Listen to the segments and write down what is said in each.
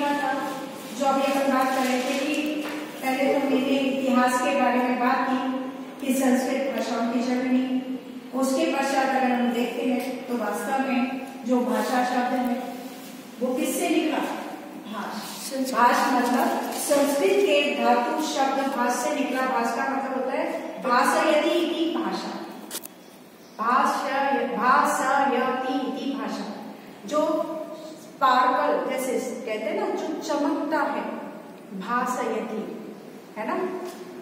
लिखा था, जो अभी अपन बात कर रहे थे कि पहले तो मैंने इतिहास के बारे में बात की कि संस्कृत भाषाओं की जननी। उसके पश्चात अगर हम देखते हैं तो वास्तव में जो भाषा शब्द है वो किससे निकला? भाष। भाष मतलब संस्कृत के धातु शब्द भाष से निकला। भाष का मतलब होता है भाषयति इति भाषा। भाषयति इति भाषा, जो स्पार्कल जैसे कहते हैं ना, जो चमकता है, भाषयति है ना,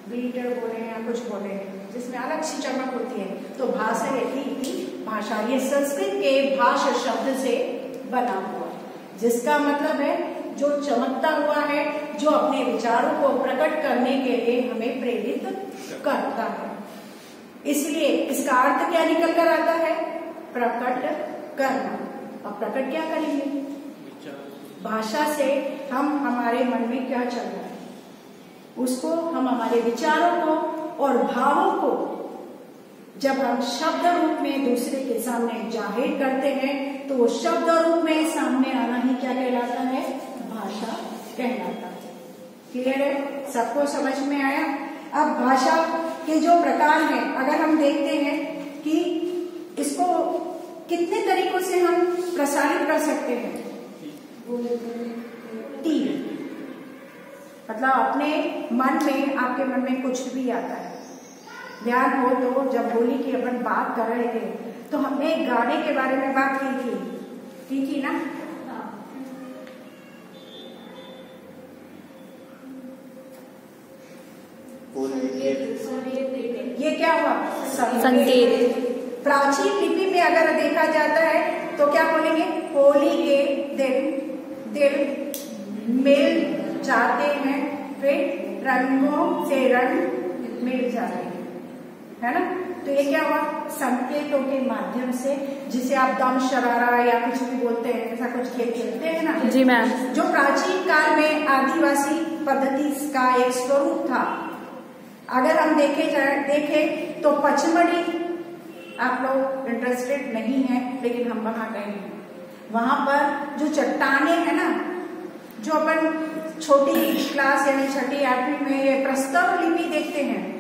ग्लिटर बोले या कुछ बोले जिसमें अलग सी चमक होती है, तो भाषयति इति भाषा। ये संस्कृत के भाष शब्द से बना हुआ, जिसका मतलब है जो चमकता हुआ है, जो अपने विचारों को प्रकट करने के लिए हमें प्रेरित करता है। इसलिए इसका अर्थ क्या निकल कर आता है? प्रकट करना। अब प्रकट क्या करेंगे? भाषा से हम हमारे मन में क्या चल रहा है उसको, हम हमारे विचारों को और भावों को जब हम शब्द रूप में दूसरे के सामने जाहिर करते हैं तो वो शब्द रूप में सामने आना ही क्या कहलाता है? भाषा कहलाता है। क्लियर है? सबको समझ में आया? अब भाषा के जो प्रकार हैं, अगर हम देखते हैं कि इसको कितने तरीकों से हम प्रसारित कर सकते हैं? 3। मतलब अपने मन में, आपके मन में कुछ भी आता है, ध्यान हो तो जब होली की अपन बात कर रहे थे तो हमने एक गाने के बारे में बात की थी ना? ये क्या हुआ? संकेत। प्राचीन लिपि में अगर देखा जाता है तो क्या बोलेंगे? होली के दिन दिल मिल जाते हैं, फिर रंगों से रंग मिल जाते हैं, है ना? तो ये क्या हुआ? संकेतों के माध्यम से, जिसे आप दम शरारा या कुछ भी बोलते हैं, ऐसा कुछ खेल खेलते हैं ना? जी मैम। जो प्राचीन काल में आदिवासी पद्धति का एक स्वरूप था। अगर हम देखे तो पचमढ़ी, आप लोग इंटरेस्टेड नहीं है लेकिन हम वहां गए हैं। वहां पर जो चट्टाने हैं ना, जो अपन छोटी क्लास यानी 6ठी 8वीं में ये प्रस्तर लिपि देखते हैं,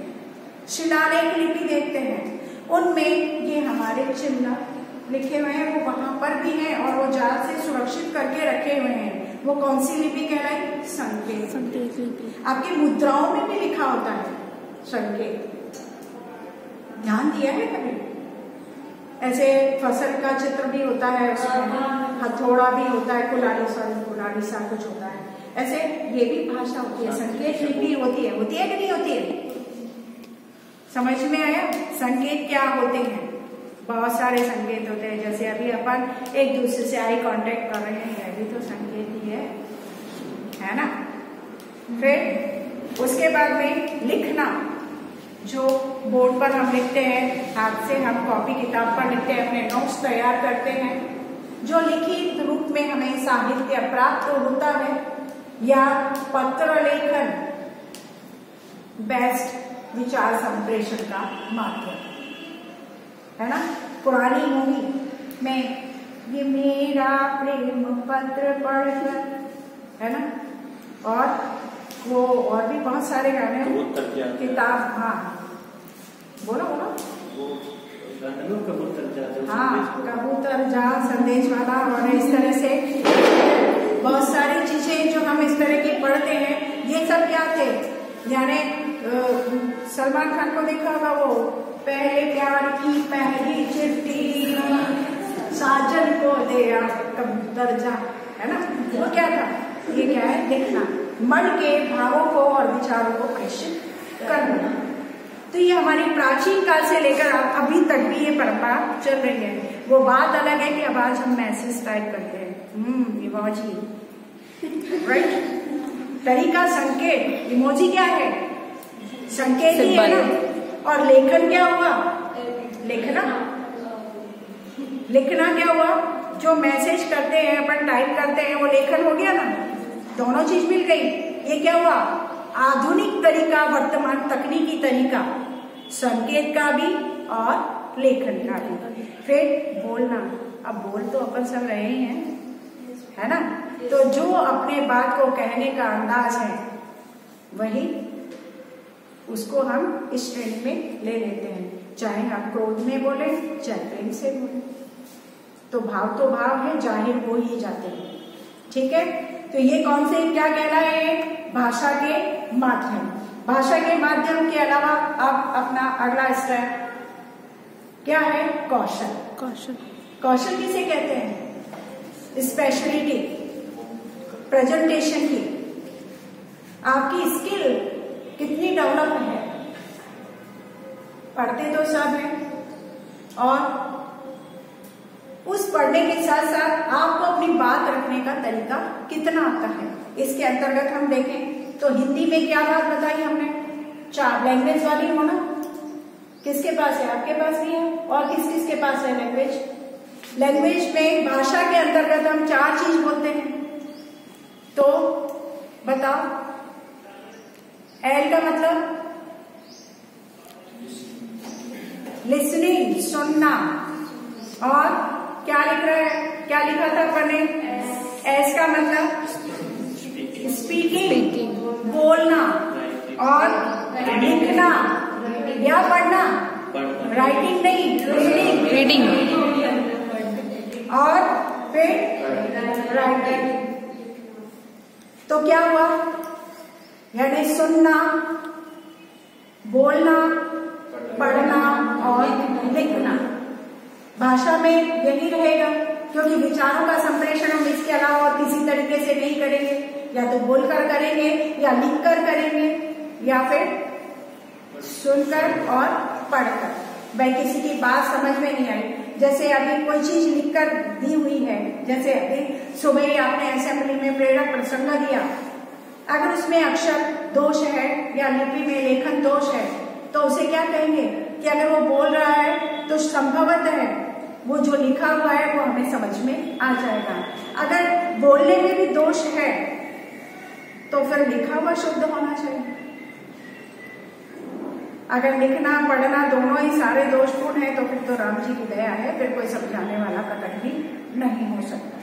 शिलालेख लिपि देखते हैं, उनमें ये हमारे चिन्ह लिखे हुए हैं, वो वहां पर भी हैं और वो जाल से सुरक्षित करके रखे हुए हैं। वो कौन सी लिपि कहलाई? संकेत। संकेत लिपि। आपकी मुद्राओं में भी लिखा होता है संकेत। ध्यान दिया है कभी? ऐसे फसल का चित्र भी होता है, उसमें हथौड़ा भी होता है, कुल्हाड़ी सा कुछ होता है। ऐसे ये भी भाषा होती है, संकेत लिपि होती है कि नहीं होती है? समझ में आया? संकेत क्या होते हैं? बहुत सारे संकेत होते हैं। जैसे अभी अपन एक दूसरे से आई कांटेक्ट कर रहे हैं, यह भी तो संकेत ही है ना? फिर उसके बाद में लिखना, जो बोर्ड पर हम लिखते हैं, हाथ से हम कॉपी किताब पर लिखते हैं, अपने नोट्स तैयार करते हैं, जो लिखित रूप में हमें साहित्य प्राप्त होता है, या पत्र लेखन बेस्ट विचार संप्रेषण का माध्यम है ना? पुरानी मूवी में ये मेरा प्रेम पत्र पढ़कर, है ना? और वो और भी बहुत सारे गाने, किताब, हाँ बोलो। हाँ, कबूतर जा संदेश वाला, और इस तरह से बहुत सारी चीजें जो हम इस तरह की पढ़ते हैं, ये सब क्या थे? यानी सलमान खान को देखा होगा, वो पहले प्यार की पहली चिट्ठी साजन को दे कबूतर जा, है ना? वो क्या था? ये क्या है? लिखना, मन के भावों को और विचारों को प्रेषित करना। तो ये हमारी प्राचीन काल से लेकर अभी तक भी ये परंपरा चल रही है। वो बात अलग है कि अब आज हम मैसेज टाइप करते हैं, इमोजी, राइट? तरीका संकेत, इमोजी क्या है? संकेत ही है ना? और लेखन क्या हुआ? लिखना क्या हुआ? जो मैसेज करते हैं अपन, टाइप करते हैं, वो लेखन हो गया ना? दोनों चीज मिल गई। ये क्या हुआ? आधुनिक तरीका, वर्तमान तकनीकी तरीका, संकेत का भी और लेखन का भी। फिर बोलना, अब बोल तो अपन सब रहे हैं, है ना? तो जो अपने बात को कहने का अंदाज है वही उसको हम इस श्रेणी में ले लेते हैं, चाहे आप क्रोध में बोले चाहे प्रेम से बोले, तो भाव है, जाहिर हो ही जाते हैं। ठीक है, तो ये कौन से क्या कहलाए? भाषा के माध्यम। भाषा के माध्यम के अलावा अब अपना अगला स्टेप क्या है? कौशल। कौशल किसे कहते हैं? स्पेशलिटी, प्रेजेंटेशन की आपकी स्किल कितनी डेवलप है। पढ़ते तो सब हैं और उस पढ़ने के साथ साथ आपको अपनी बात रखने का तरीका कितना आता है। इसके अंतर्गत हम देखें तो हिंदी में क्या बात बताई हमने? 4 लैंग्वेज वाली होना। किसके पास है? आपके पास भी है। और किस किस के पास है लैंग्वेज? लैंग्वेज में भाषा के अंतर्गत हम 4 चीज बोलते हैं। तो बताओ, एल का मतलब लिसनिंग, सुनना। और क्या लिख रहा है? क्या लिखा था अपन ने? एस का मतलब स्पीकिंग, बोलना। और लिखना या पढ़ना, राइटिंग नहीं, रीडिंग। और फिर राइटिंग। तो क्या हुआ? यानी सुनना, बोलना, पढ़ना और लिखना। भाषा में यही रहेगा, क्योंकि विचारों का संप्रेषण हम इसके अलावा और किसी तरीके से नहीं करेंगे। या तो बोलकर करेंगे, या लिखकर करेंगे, या फिर सुनकर और पढ़कर। भाई किसी की बात समझ में नहीं आई, जैसे अभी कोई चीज लिखकर दी हुई है, जैसे अभी सुबह ही आपने असेंबली में प्रेरक प्रसंग दिया, अगर उसमें अक्षर दोष है या लिपि में लेखन दोष है तो उसे क्या कहेंगे कि अगर वो बोल रहा है तो संभवतः है वो जो लिखा हुआ है वो हमें समझ में आ जाएगा। अगर बोलने में भी दोष है तो फिर लिखा हुआ शुद्ध होना चाहिए। अगर लिखना पढ़ना दोनों ही सारे दोषपूर्ण है तो फिर तो राम जी की दया है, फिर कोई समझाने वाला कतई भी नहीं हो सकता।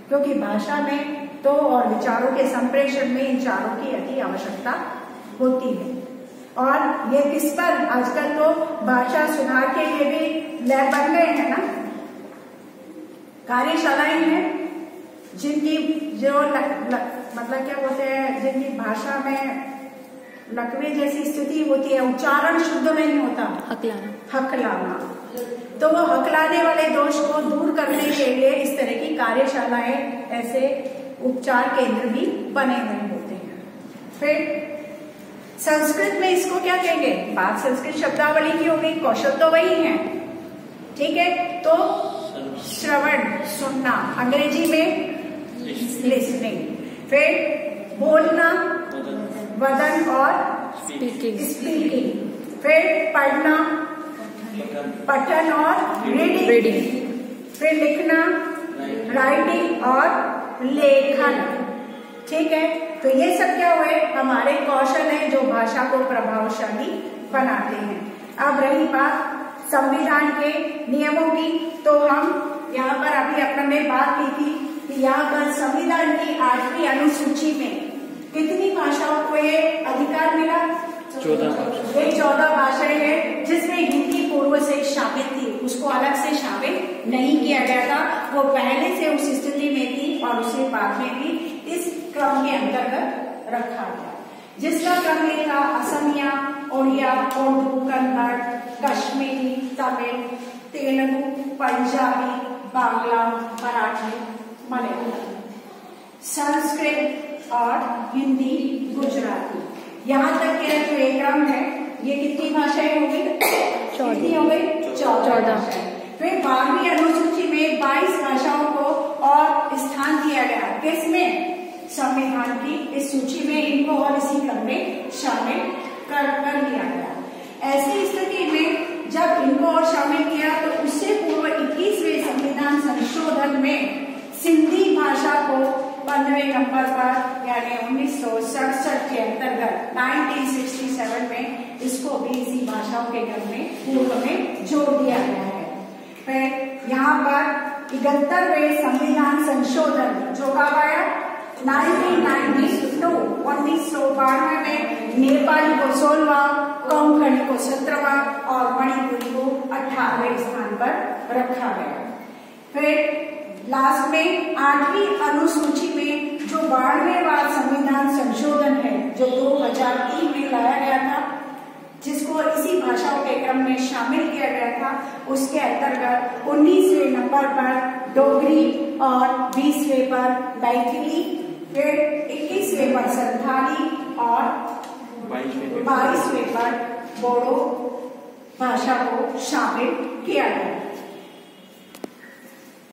क्योंकि भाषा में तो और विचारों के संप्रेषण में इन चारों की अति आवश्यकता होती है। और ये किस पर आजकल तो भाषा सुधार के लिए भी लैब बन गए हैं ना, कार्यशालाएं हैं जिनकी जो मतलब क्या बोलते हैं, जिनकी भाषा में लकवे जैसी स्थिति होती है, उच्चारण शुद्ध नहीं होता, हकलाना। तो वो हकलाने वाले दोष को दूर करने के लिए इस तरह की कार्यशालाएं, ऐसे उपचार केंद्र भी बने हुए होते हैं। फिर संस्कृत में इसको क्या कहेंगे? बात संस्कृत शब्दावली की होगी, कौशल तो वही है। ठीक है, तो श्रवण, सुनना, अंग्रेजी में लिसनिंग। फिर बोलना, वदन और स्पीकिंग। फिर पढ़ना, पठन और रीडिंग। फिर लिखना, राइटिंग और लेखन। ठीक है, तो ये सब क्या हुए? हमारे कौशल हैं जो भाषा को प्रभावशाली बनाते हैं। अब रही बात संविधान के नियमों की, तो हम यहाँ पर अभी अपने बात की थी कि यहाँ पर संविधान की 8वीं अनुसूची में कितनी भाषाओं को ये अधिकार मिला? 14। ये 14 भाषाएं हैं जिसमें हिंदी पूर्व से शामिल थी, उसको अलग से शामिल नहीं किया गया था। वो पहले से उस स्थिति में थी और उसे बाद में भी इस क्रम के अंतर्गत रखा गया, जिसका क्रम ये था असमिया, ओडिया, उर्दू, कन्नड़, कश्मीरी, तमिल, तेलुगु, पंजाबी, बांग्ला, मराठी, मलयालम, संस्कृत और हिंदी, गुजराती। यहाँ तक के जो एक क्रम है, ये कितनी भाषाएं होंगी? कितनी हो गई? 14। फिर 12वीं अनुसूची में 22 भाषाओं को और स्थान दिया गया। किसमें? संविधान की इस सूची में इनको और इसी क्रम में शामिल कर लिया गया। ऐसी स्थिति में जब इनको और शामिल किया तो उससे पूर्व 21वें संविधान संशोधन में सिंधी भाषा को 15वें नंबर पर यानी 1967 के अंतर्गत 1967 में इसको भी इसी भाषाओं के क्रम में पूर्व में जोड़ दिया गया है। फिर यहाँ पर 71वें संविधान संशोधन जो कब आया 1992 1992 में नेपाली को 16वां, कोंकणी को 17वां और मणिपुरी को 18वें स्थान पर रखा गया। फिर लास्ट में 8वीं अनुसूची में जो 92वां संविधान संशोधन है जो 2003 में लाया गया था, जिसको इसी भाषाओं के क्रम में शामिल किया गया था, उसके अंतर्गत 19वें नंबर पर डोगरी और 20वें पर मैथिली, फिर 21वें पर संथाली और 22वें पर बोडो भाषा को शामिल किया गया।